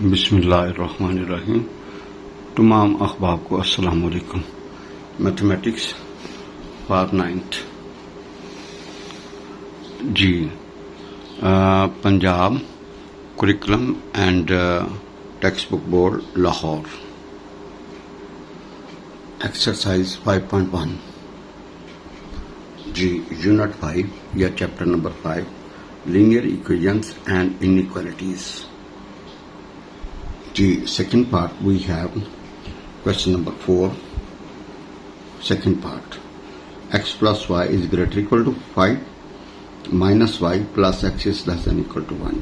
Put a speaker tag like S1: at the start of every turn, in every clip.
S1: बिस्मिल्लाहिर्रहमानिर्रहीम। तमाम अहबाब को अस्सलाम वालेकुम। मैथमेटिक्स पार्ट 9 जी, Punjab curriculum and text book board Lahore. Exercise 5.1 जी, यूनिट 5 या chapter number 5, linear equations and inequalities. Second part we have question number 4. Second part, x plus y is greater equal to 5 minus y plus x is less than equal to 1।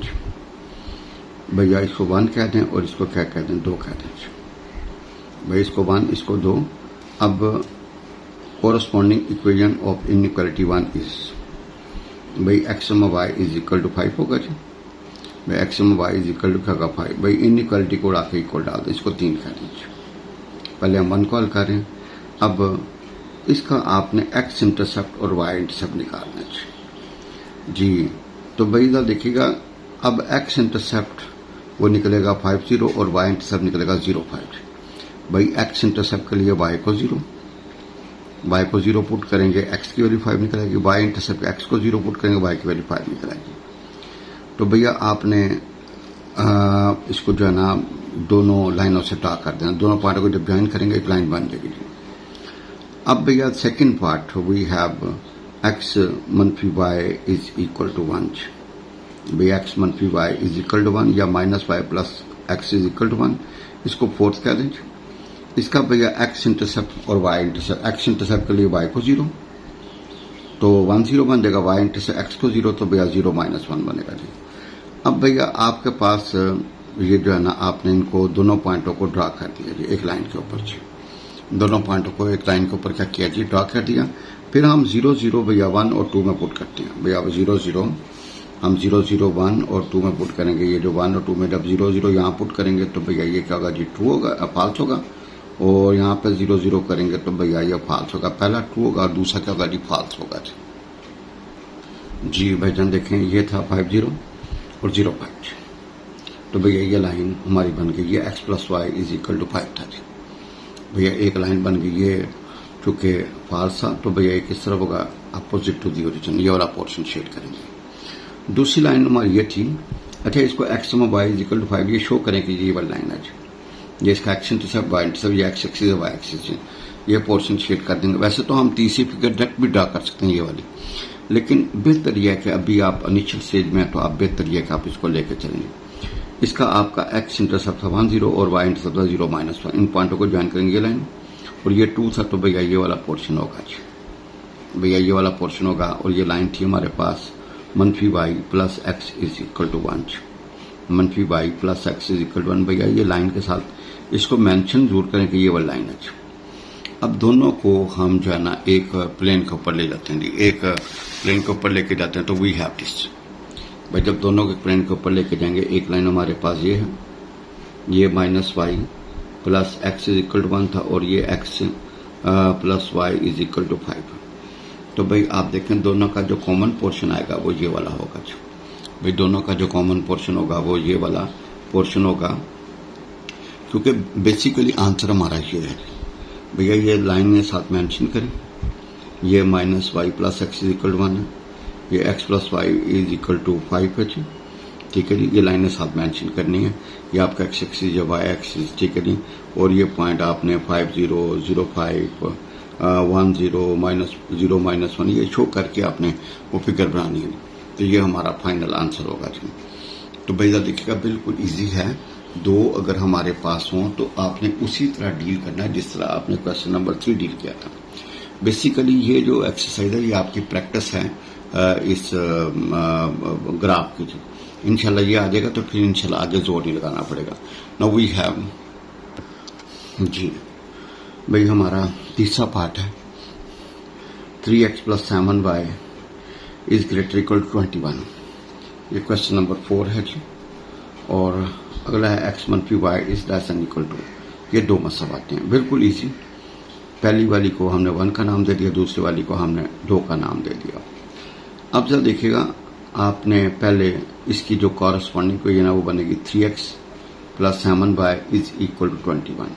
S1: भैया इसको 1 कह दें और इसको क्या कह दें, 2 कह दें। भाई इसको 1 इसको 2। अब corresponding equation of inequality 1 is भाई x y is equal to 5 होगा जी। भाई एक्स में वाई इज इक्वल टू क्या का 5। भाई इनइक्वालिटी को उड़ा के इक्वल डाल दें, इसको 3 कह दीजिए। पहले हम 1 कॉल करें। अब इसका आपने एक्स इंटरसेप्ट और वाई इंटरसेप्ट निकालना है जी। तो भाई इधर देखिएगा, अब एक्स इंटरसेप्ट वो निकलेगा 50 और वाई इंटरसेप्ट निकलेगा 05। भाई एक्स इंटरसेप्ट के लिए वाई को 0 पुट करेंगे, एक्स की वैल्यू 5 निकलेगी। वाई इंटरसेप्ट एक्स को 0 पुट करेंगे, वाई की वैल्यू 5 निकलेगी। तो भैया आपने इसको जो है ना दोनों लाइनों से ड्रा कर देना। दोनों पार्टों को जब ज्वाइन करेंगे एक लाइन बन जाएगी। अब भैया second part we have X मनफी वाई इज इक्वल टू 1। भैया एक्स मनफी वाई इज इक्वल टू 1 या minus Y plus X is equal to 1, इसको फोर्थ कह देंगे। इसका भैया एक्स इंटरसेप्ट और वाई इंटरसेप्ट, एक्स इंटरसेप्ट के लिए वाई को 0 तो 1 0 बन जाएगा, वाई इंटरसेप्ट एक्स को 0 तो भैया 0 - 1 बनेगा जी। अब भैया आपके पास ये जो है ना आपने इनको दोनों पॉइंटों को ड्रा कर दिया जी एक लाइन के ऊपर जी। दोनों पॉइंटों को एक लाइन के ऊपर क्या किया जी, ड्रा कर दिया। फिर हम 0 0 भैया 1 और 2 में पुट करते हैं। भैया 0 0 हम 0 0 1 और 2 में पुट करेंगे। ये जो 1 और 2 में जब 0 0 यहाँ पुट करेंगे तो भैया ये क्या होगा जी, ट्रू होगा, फाल्स होगा। और यहाँ पे 0 0 करेंगे तो भैया ये फाल्स होगा। पहला ट्रू होगा और दूसरा क्या होगा जी, फाल्स होगा जी। भाईजान देखें, ये था 50 और 05। तो भैया ये लाइन हमारी बन गई, ये x plus Y is equal to 5 था जी। भैया एक लाइन बन गई, ये चूंकि फाल्स था तो भैया किस तरफ होगा, अपोजिट टू दी ओरिजिन, ये वाला पोर्शन शेड करेंगे। दूसरी लाइन हमारी ये थी, अच्छा इसको x में वाई इज इक्वल टू 5 ये शो करें कि ये वाली लाइन है जी। ये इसका एक्स इंटरसेप्ट वाई इंटरसेप्ट, ये एक्स एक्सिस वाई एक्सिस, ये पोर्शन शेड कर देंगे। वैसे तो हम तीसरी फिगर डायरेक्ट भी ड्रा कर सकते हैं ये वाली, लेकिन बेहतर यह है कि अभी आप इनिशियल स्टेज में तो आप बेहतर यह है कि आप इसको लेके चलेंगे। इसका आपका एक्स इंटरसेप्ट था 1 0 और वाई इंटरसेप्ट था 0 - 1। इन पॉइंटों को ज्वाइन करेंगे ये लाइन, और ये 2 था तो भैया ये वाला पोर्शन होगा जी। भैया ये वाला पोर्शन होगा और ये लाइन थी हमारे पास मनफी Y plus X is equal to 1। मनफी Y plus X is equal to 1। भैया ये लाइन के साथ इसको मेंशन जरूर करें कि ये वाली लाइन है। अब दोनों को हम जो है ना एक प्लेन के ऊपर ले जाते हैं जी, एक प्लेन के ऊपर लेके जाते हैं तो वी हैव दिस। भाई जब दोनों के प्लेन के ऊपर लेके जाएंगे, एक लाइन हमारे पास ये है, ये minus Y plus X is equal to 1 था और ये X plus Y is equal to 5। तो भाई आप देखें दोनों का जो कॉमन पोर्शन आएगा वो ये वाला होगा जी। भाई दोनों का जो कॉमन पोर्शन होगा वो ये वाला पोर्शन होगा, क्योंकि बेसिकली आंसर हमारा ये है। भैया ये लाइन में साथ मेंशन करें, ये minus Y plus X is equal to 1 है, ये X plus Y is equal to 5 है जी। ठीक है जी, ये लाइनें साथ मेंशन करनी है। ये आपका एक्स एक्सिस या वाई एक्सिस, ठीक है जी। और ये पॉइंट आपने 5 0 0 5 1 0 -0 -1 ये शो करके आपने वो फिगर बनानी है। तो ये हमारा फाइनल आंसर होगा जी। तो भैया देखिएगा बिल्कुल ईजी है। 2 अगर हमारे पास हों तो आपने उसी तरह डील करना है जिस तरह आपने क्वेश्चन नंबर 3 डील किया था। बेसिकली ये जो एक्सरसाइज है ये आपकी प्रैक्टिस है इस ग्राफ की जी। इंशाल्लाह ये आ जाएगा तो फिर इंशाल्लाह आगे जोर नहीं लगाना पड़ेगा। नाउ वी हैव जी, भाई हमारा तीसरा पार्ट है 3x + 7y is greater equal to 21। ये क्वेश्चन नंबर 4 है जी। और अगला है एक्स मनफी Y is less than equal to. ये 2 मसला आते हैं, बिल्कुल इजी। पहली वाली को हमने 1 का नाम दे दिया, दूसरी वाली को हमने 2 का नाम दे दिया। अब जब देखिएगा आपने पहले इसकी जो कॉरस्पॉन्डिंग को ये ना वो बनेगी 3x plus 7y is equal to 21।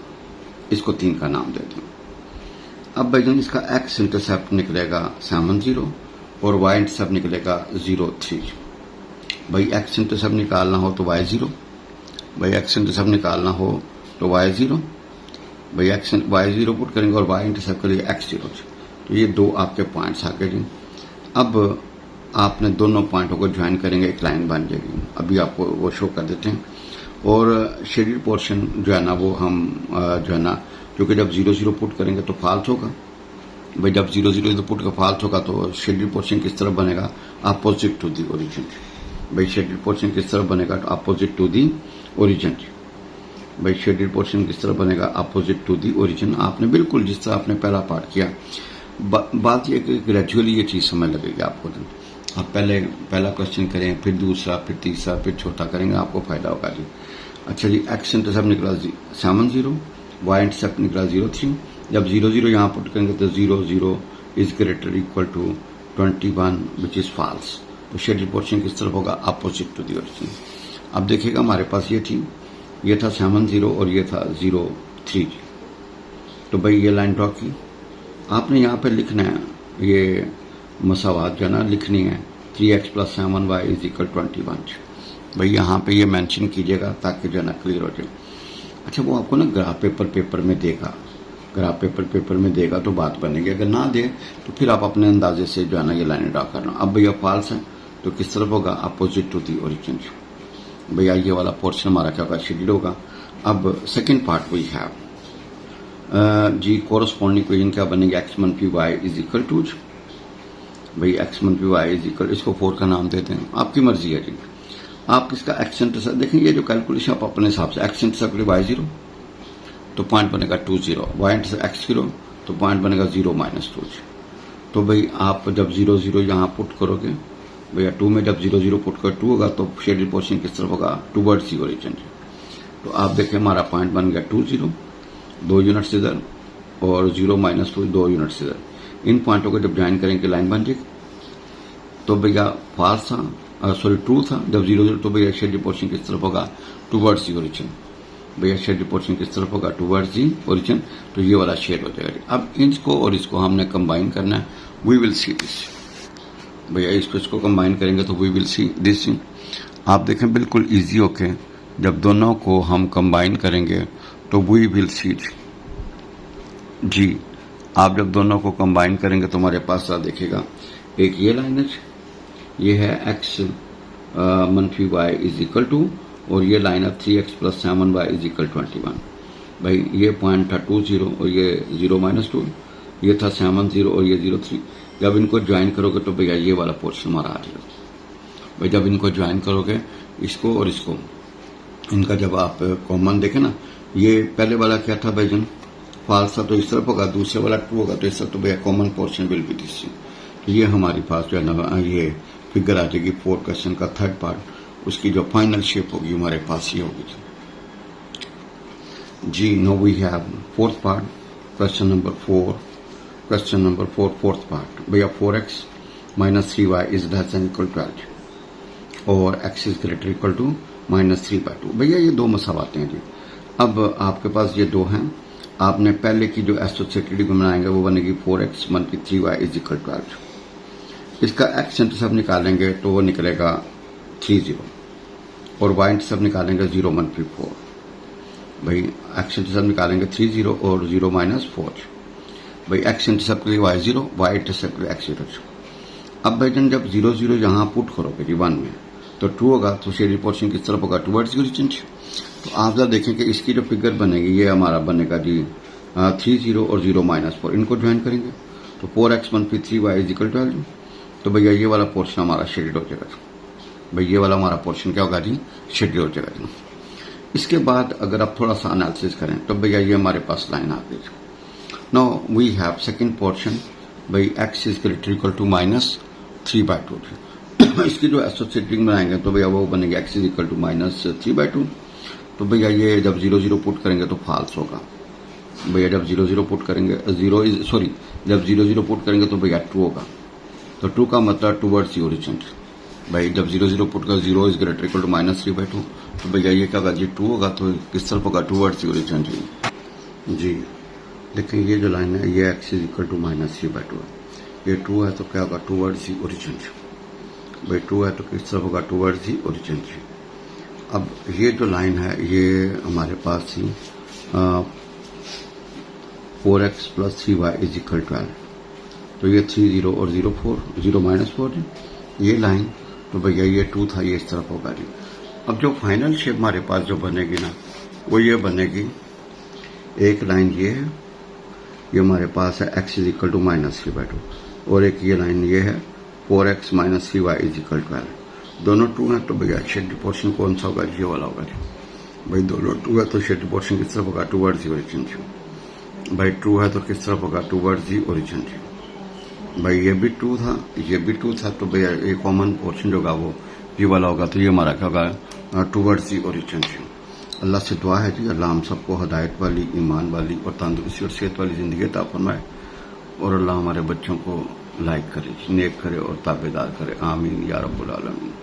S1: इसको 3 का नाम देते हैं। अब भाई जन इसका x इंटरसेप्ट निकलेगा 7 और y इंटरसेप्ट निकलेगा 0 3। भाई x इंटरसेप्ट निकालना हो तो y 0, भाई x इंटरसेप्ट निकालना हो तो y 0, भाई y 0 पुट करेंगे और y इंटरसेप्ट करेंगे x 0। तो ये दो आपके पॉइंट्स आ गए जी। अब आपने दोनों पॉइंटों को ज्वाइन करेंगे, एक लाइन बन जाएगी। अभी आपको वो शो कर देते हैं। और शेडेड पोर्शन जो है ना वो हम जो है ना, क्योंकि जब 0 0 पुट करेंगे तो फॉल्स होगा। भाई जब 0 0 पुट का फॉल्स होगा तो शेडेड पोर्शन किस तरफ बनेगा, अपोजिट टू दी ओरिजिन। भाई शेडेड पोर्शन किस तरफ बनेगा, तो अपोजिट टू दी ओरिजिन। भाई शेडेड पोर्शन किस तरह बनेगा, अपोजिट टू दी ओरिजिन। आपने बिल्कुल जिस तरह आपने पहला पार्ट किया। बात यह कि ग्रेजुअली ये चीज समझ लगेगी आपको। आप पहले पहला क्वेश्चन करें, फिर दूसरा, फिर तीसरा, फिर छोटा करेंगे, आपको फायदा होगा जी। अच्छा जी, एक्स इंटरसेप्ट निकला 7 वाई इंटरसेप्ट निकला 0 3। जब 0 0 यहाँ पुट करेंगे तो 0 0 is greater equal to 21 which is false. तो शेडेड पोर्शन किस तरफ होगा, अपोजिट टू दी ओरिजिन। अब देखिएगा हमारे पास ये था 7 0 और ये था 0 3। तो भाई ये लाइन ड्रॉ की। आपने यहाँ पे लिखना है, ये मसावात जो है ना लिखनी है, 3x + 7y इज इक्वल 21। भाई यहाँ पे ये मेंशन कीजिएगा ताकि जो है ना क्लियर हो जाए। अच्छा, वो आपको ना ग्राफ पेपर में देगा, ग्राफ पेपर में देगा तो बात बनेगी। अगर ना दे तो फिर आप अपने अंदाजे से जो है ना ये लाइन ड्रॉ करना। अब भैया फॉल्स है तो किस तरफ होगा, अपोजिट टू दी ओरिजिन। भैया ये वाला पोर्शन हमारा क्या होगा, शेडेड होगा। अब सेकंड पार्ट वी हैव जी, कोरस्पॉन्डिंग इक्वेशन क्या बनेगी, x-y इज इक्वल टू, भाई x-y इज इक्वल, इसको 4 का नाम देते हैं, आपकी मर्जी है जी। आप इसका x इंटरसेप्ट देखें, ये जो कैलकुलेशन आप अपने हिसाब से, x इंटरसेप्ट y 0 तो पॉइंट बनेगा 2 0, y इंटरसेप्ट x 0 तो पॉइंट बनेगा 0 -2। तो भाई आप जब 0 0 यहाँ पुट करोगे, भैया 2 में जब 0 0 पुट कर 2 होगा तो शेडेड पोर्शन किस तरफ होगा, टुवर्ड्स दी ओरिजिन। तो आप देखें हमारा पॉइंट बन गया 2 0, 2 यूनिट्स इधर और 0 -2 2 यूनिट्स इधर। इन पॉइंटों को जब ज्वाइन करेंगे लाइन बन जाएगी। तो भैया फॉल्स था, सॉरी ट्रू था जब 0 0, तो भैया शेडेड पोर्शन किस तरफ होगा, टुवर्ड्स दी ओरिजिन। भैया शेडेड पोर्शन किस तरफ होगा, टुवर्ड्स दी ओरिजिन। तो ये वाला शेड हो जाएगा। अब इसको और इसको हमने कंबाइन करना है, वी विल सी दिस। भैया इसको कंबाइन करेंगे तो वी विल सी दिस। आप देखें बिल्कुल इजी होके जब दोनों को हम कंबाइन करेंगे तो वी विल सी जी। आप जब दोनों को कंबाइन करेंगे तो हमारे पास देखिएगा, एक ये लाइन है, ये है x - y is equal to, और ये लाइन है 3x + 7y इज इक्वल 21। भाई ये पॉइंट था 2 0 और ये 0 -2, ये था 7 0 और ये 0 3। जब इनको ज्वाइन करोगे तो भैया ये वाला पोर्शन हमारा आ जाएगा। भाई जब इनको ज्वाइन करोगे, इसको और इसको, इनका जब आप कॉमन देखें ना, ये पहले वाला क्या था भाई जन, फॉल्स था तो इस तरफ होगा, दूसरे वाला ट्रू होगा तो इस तरफ। तो भैया common portion will be this. तो ये हमारी पास जो है ना ये फिगर आ जाएगी 4 क्वेश्चन का थर्ड पार्ट। उसकी जो फाइनल शेप होगी हमारे पास ये होगी जी। No we have fourth part, question number 4। Question number 4 fourth part. भैया 4x - 3y is less than equal 12 और x is greater equal to -3/2। भैया ये दो मसावाते हैं जी। अब आपके पास ये दो हैं, आपने पहले की जो एसोसिएटेड बनाएंगे वो बनेगी 4x - 3y इज इक्वल 12। इसका x इंटरसेप्ट निकालेंगे तो वो निकलेगा 3 0 और y इंटरसेप्ट निकालेंगे 0 - 4। भाई x इंटरसेप्ट निकालेंगे 3 0 और 0 -4। भाई x इंटरसेप्ट के लिए y 0, y इंटरसेप्ट के लिए x 0। अब भाई जन जब 0 0 यहाँ पुट करोगे जी 1 में तो ट्रू होगा, तो शेडेड पोर्शन किस तरफ होगा, टुवर्ड्स दी ओरिजिन। तो आप जरा देखें कि इसकी जो फिगर बनेगी ये हमारा बनेगा जी 3 0 और 0 -4। इनको ज्वाइन करेंगे तो 4x - 3y इज इक्वल 12। तो भैया ये वाला पोर्शन हमारा शेडेड हो जाएगा। भाई ये वाला हमारा पोर्शन क्या होगा जी, शेडेड हो जाएगा। इसके बाद अगर आप थोड़ा सा एनालिसिस करें तो भैया ये हमारे पास लाइन आ गई। Now we have second portion, भाई x is greater equal to -3/2। इसकी जो एसोसिएटिंग बनाएंगे तो भैया वो बनेगी x इज इक्वल टू -3/2। तो भैया ये जब 0 0 पुट करेंगे तो फॉल्स होगा। भैया जब 0 0 पुट करेंगे जब 0 0 पुट करेंगे तो भैया ट्रू होगा। तो ट्रू का मतलब टुवर्ड्स दी ओरिजिन। भाई जब 0 0 पुट कर 0 इज ग्रेटर इक्वल टू -3/2 तो भैया ये क्या होगा जी 2 होगा तो किस तरफ होगा टूवर्ड्स दी ओरिजिन जी। लेकिन ये जो लाइन है ये x इज इक्वल टू -3/2 है, ये 2 है तो क्या होगा टूवर्ड्स दी ओरिजिन भाई 2 है तो किस तरफ होगा टूवर्ड्स दी ओरिजिन। अब ये जो लाइन है ये हमारे पास थी 4x + 3y = 12, तो ये 3 0 और 0 4 0 -4 ये लाइन, तो भैया ये 2 था ये इस तरफ होगा जी। अब जो फाइनल शेप हमारे पास जो बनेगी ना वो ये बनेगी, एक लाइन ये है, ये हमारे पास है x = -3/2 और एक ये लाइन ये है 4x - 3y = 12, दोनों 2 हैं तो भैया शेड पोर्शन कौन सा होगा, ये वाला होगा जी। भाई दोनों 2 है तो शेड पोर्शन किस तरफ होगा टूवर्ड्स दी ओरिजिन जी। भाई 2 है तो किस तरफ होगा टूवर्ड्स दी ओरिजिन जी। भाई ये भी 2 था ये भी 2 था तो भैया ये कॉमन पोर्शन जो होगा वो ये वाला होगा, तो ये हमारा क्या होगा टूवर्ड्स दी ओरिजिन जी। अल्लाह से दुआ है जी अल्लाह हम सबको हदायत वाली, ईमान वाली और तंदुरुस्ती और सेहत वाली ज़िंदगी अता फरमाए और अल्लाह हमारे बच्चों को लाइक करे, नेक करे और ताबेदार करे। आमीन या रब्बुल आलमीन।